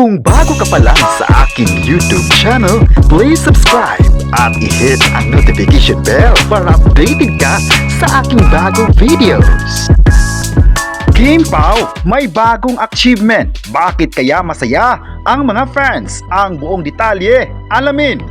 Kung bago ka pa lang sa aking YouTube channel, please subscribe at i-hit ang notification bell para updated ka sa aking bagong videos. Kim Pao, may bagong achievement. Bakit kaya masaya ang mga fans? Ang buong detalye, alamin.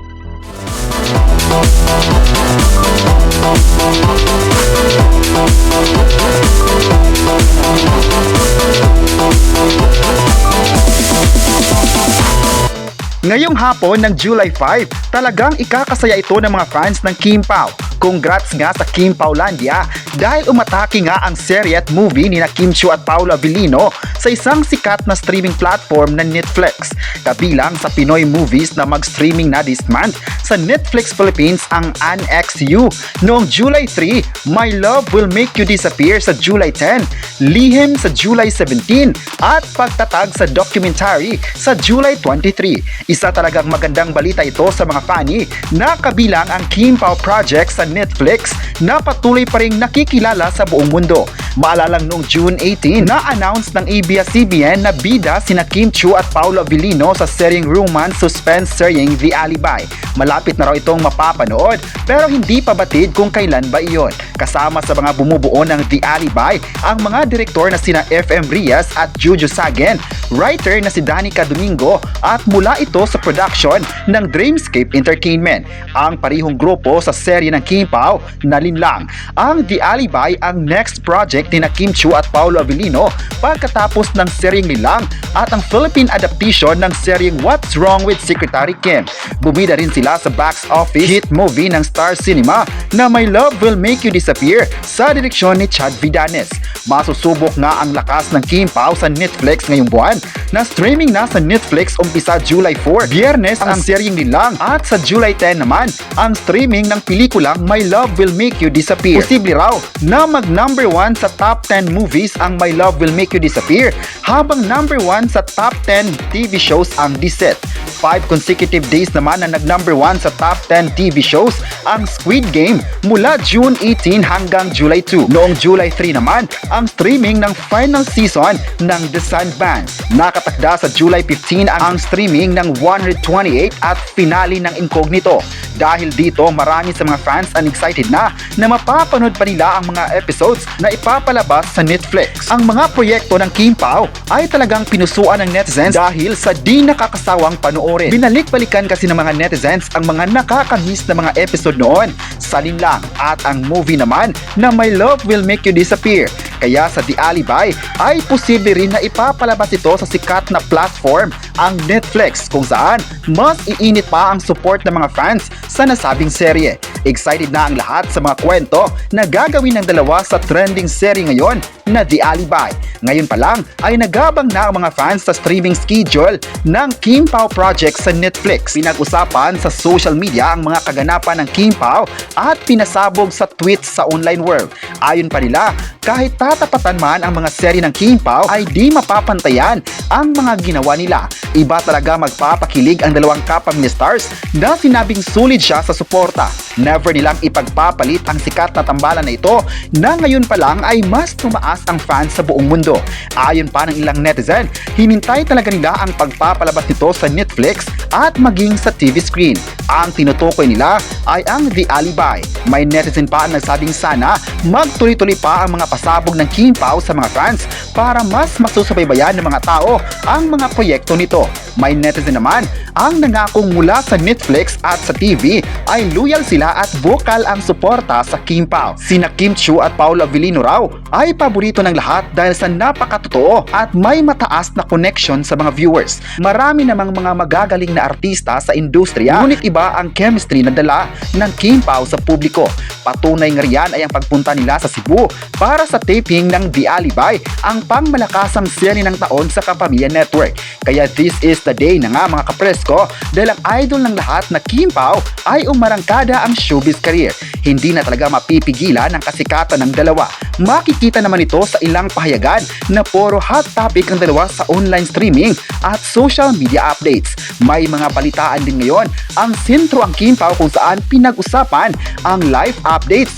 Ngayong hapon ng July 5, talagang ikakasaya ito ng mga fans ng Kim Pao. Congrats nga sa Kim Paolandia dahil umatake nga ang serye at movie ni Kim Chiu at Paolo Avellino sa isang sikat na streaming platform na Netflix. Kabilang sa Pinoy movies na mag-streaming na this month sa Netflix Philippines ang Annex U noong July 3, My Love Will Make You Disappear sa July 10, Lihim sa July 17 at Pagtatag sa documentary sa July 23. Isa talagang magandang balita ito sa mga fani na kabilang ang Kim Pao Project sa Netflix na patuloy pa ring nakikilala sa buong mundo. Maalalang noong June 18 na-announce ng ABS-CBN na bida sina Kim Chiu at Paolo Avellino sa seryeng romance suspense seryeng The Alibi. Malapit na raw itong mapapanood pero hindi pa batid kung kailan ba iyon. Kasama sa mga bumubuo ng The Alibi ang mga direktor na sina FM Rias at Juju Sagen, writer na si Danica Domingo at mula ito sa production ng Dreamscape Entertainment. Ang parihong grupo sa serye ng Kim Pao na linlang. Ang The Alibi ang next project ni Kim Chiu at Paolo Avellino pagkatapos ng seryeng Lilang at ang Philippine adaptation ng seryeng What's Wrong with Secretary Kim. Bumida rin sila sa box office hit movie ng Star Cinema na My Love Will Make You Disappear sa direksyon ni Chad Vidanes. Masusubok nga ang lakas ng Kim Pao sa Netflix ngayong buwan na streaming na sa Netflix umpisa July 4. Biyernes ang seryeng Lilang at sa July 10 naman ang streaming ng pelikulang My Love Will Make You Disappear. Posible raw na mag number 1 sa top 10 movies ang My Love Will Make You Disappear habang number 1 sa top 10 TV shows ang Diset. 5 consecutive days naman na nag number 1 sa top 10 TV shows ang Squid Game mula June 18 hanggang July 2. Noong July 3 naman ang streaming ng final season ng The Sandbanks. Nakatakda sa July 15 ang streaming ng 128 at finale ng Incognito. Dahil dito marami sa mga fans ang excited na mapapanood pa nila ang mga episodes na ipapalabas sa Netflix. Ang mga proyekto ng Kim Pao ay talagang pinusuan ng netizens dahil sa di nakakasawang panoorin. Binalik-balikan kasi ng mga netizens ang mga nakakamiss na mga episode noon sa Linlang at ang movie naman na My Love Will Make You Disappear. Kaya sa The Alibi ay posible rin na ipapalabas ito sa sikat na platform ang Netflix kung saan mas iinit pa ang support ng mga fans sa nasabing serye. Excited na ang lahat sa mga kwento na gagawin ng dalawa sa trending serye ngayon na The Alibi. Ngayon pa lang ay nagabang na ang mga fans sa streaming schedule ng Kim Pao Project sa Netflix. Pinag-usapan sa social media ang mga kaganapan ng Kim Pao at pinasabog sa tweets sa online world. Ayon pa nila, kahit tatapatan man ang mga serye ng Kim Pao ay di mapapantayan ang mga ginawa nila. Iba talaga magpapakilig ang dalawang kapamilya stars na sinabing sulit siya sa suporta. Never nilang ipagpapalit ang sikat na tambalan na ito na ngayon pa lang ay mas tumaas ang fans sa buong mundo. Ayon pa ng ilang netizen, hinintay talaga nila ang pagpapalabas nito sa Netflix at maging sa TV screen. Ang tinutukoy nila ay ang The Alibi. May netizen pa ang nagsabing sana magtuloy-tuloy pa ang mga pasabog ng Kim Pao sa mga fans para mas masusubaybayan ng mga tao ang mga proyekto nito. May netizen naman ang nangakong mula sa Netflix at sa TV ay loyal sila at bukal ang suporta sa Kim Pao. Sina Kim Chiu at Paolo Avellino raw ay paborito ng lahat dahil sa napakatotoo at may mataas na connection sa mga viewers. Marami namang mga magagaling na artista sa industriya, ngunit iba ang chemistry na dala ng Kim Pao sa publiko. Patunay nga riyan ay ang pagpunta nila sa Cebu para sa taping ng The Alibi, ang pangmalakasang serye ng taon sa Kapamilya Network. Kaya this is the day na nga mga kapresko dahil ang idol ng lahat na Kim Pao ay umarangkada ang showbiz career. Hindi na talaga mapipigilan ang kasikatan ng dalawa. Makikita naman ito sa ilang pahayagan na puro hot topic ang dalawa sa online streaming at social media updates. May mga balitaan din ngayon ang sentro ang Kim Pao kung saan pinag-usapan ang live updates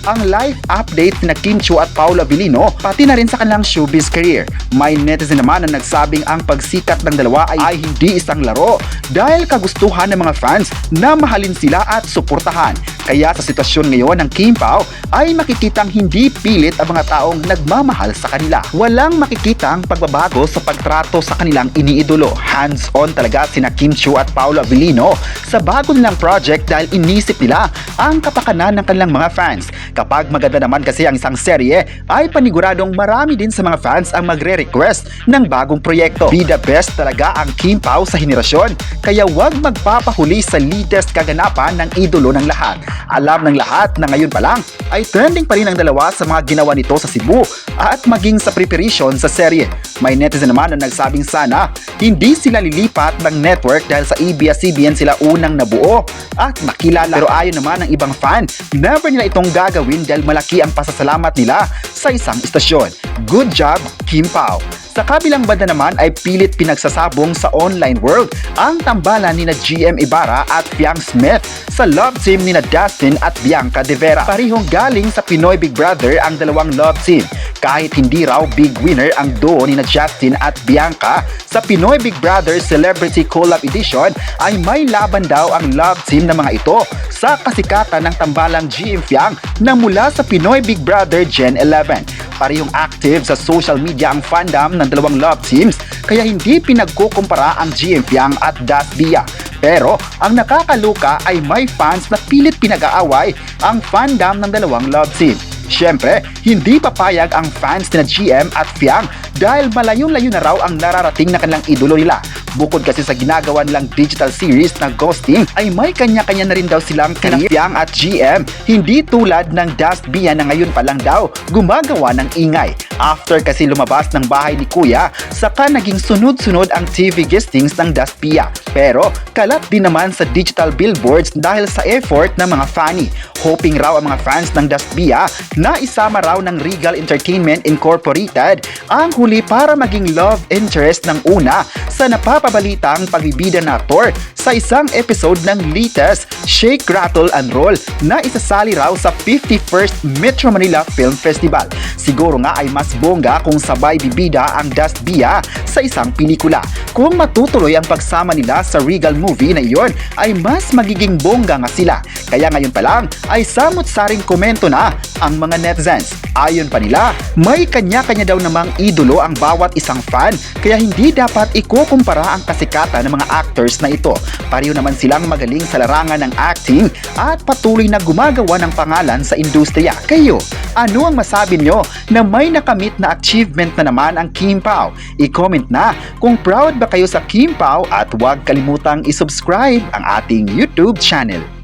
ang life update ni Kim Chiu at Paula Avellino, pati na rin sa kanilang showbiz career. May netizen naman na nagsabing ang pagsikat ng dalawa ay hindi isang laro dahil kagustuhan ng mga fans na mahalin sila at suportahan. Kaya sa sitwasyon ngayon ng Kim Pao ay makikitang hindi pilit ang mga taong nagmamahal sa kanila. Walang makikitang pagbabago sa pagtrato sa kanilang iniidolo. Hands-on talaga sina Kim Chiu at Paula Avellino sa bago nilang project dahil inisip nila ang kapakanan ng kanilang mga fans. Kapag maganda naman kasi ang isang serye ay paniguradong marami din sa mga fans ang magre-request ng bagong proyekto. Be the best talaga ang Kim Pao sa henerasyon, kaya wag magpapahuli sa latest kaganapan ng idolo ng lahat. Alam ng lahat na ngayon pa lang ay trending pa rin ang dalawa sa mga ginawa nito sa Cebu at maging sa preparation sa serye. May netizen naman na nagsabing sana hindi sila lilipat ng network dahil sa ABS-CBN sila unang nabuo at nakilala. Pero ayon naman ng ibang fan, never nila itong gagawin dahil malaki ang pasasalamat nila sa isang istasyon. Good job, Kim Pao! Sa kabilang banda naman ay pilit pinagsasabong sa online world ang tambalan ni na GM Ibarra at Fiang Smith sa love team ni na Dustin at Bianca De Vera. Parihong galing sa Pinoy Big Brother ang dalawang love team. Kahit hindi raw big winner ang duo ni na Justin at Bianca sa Pinoy Big Brother Celebrity Collab Edition ay may laban daw ang love team ng mga ito sa kasikatan ng tambalang GM Fiang na mula sa Pinoy Big Brother Gen 11. Parehong active sa social media ang fandom ng dalawang love teams kaya hindi pinagkukumpara ang GM Fiang at Das Bia. Pero ang nakakaluka ay may fans na pilit pinag-aaway ang fandom ng dalawang love team. Siyempre, hindi papayag ang fans ni GM at Fiang dahil malayo-layo na raw ang nararating na kanilang idolo nila. Bukod kasi sa ginagawa nilang digital series na Ghosting ay may kanya-kanya na rin daw silang career. Fiang at GM, hindi tulad ng Dust Bia na ngayon pa lang daw gumagawa ng ingay. After kasi lumabas ng bahay ni Kuya, saka naging sunod-sunod ang TV guestings ng Dust Bia. Pero kalat din naman sa digital billboards dahil sa effort ng mga fanny. Hoping raw ang mga fans ng Dust Bia na isama raw ng Regal Entertainment Incorporated ang huli para maging love interest ng una sa napapabalitang pagbibida na aktor sa isang episode ng latest Shake, Rattle and Roll na isasali raw sa 51st Metro Manila Film Festival. Siguro nga ay mas bongga kung sabay bibida ang Dust Bia sa isang pelikula. Kung matutuloy ang pagsama nila sa Regal movie na iyon ay mas magiging bongga nga sila. Kaya ngayon pa lang ay samot-saring komento na ang mga netizens. Ayon pa nila, may kanya-kanya daw namang idolo ang bawat isang fan kaya hindi dapat ikukumpara ang kasikatan ng mga actors na ito. Pareho naman silang magaling sa larangan ng acting at patuloy na gumagawa ng pangalan sa industriya. Kayo, ano ang masabi nyo na may nakamit na achievement na naman ang Kim Pao? I-comment na kung proud ba kayo sa Kim Pao at huwag kalimutang isubscribe ang ating YouTube channel.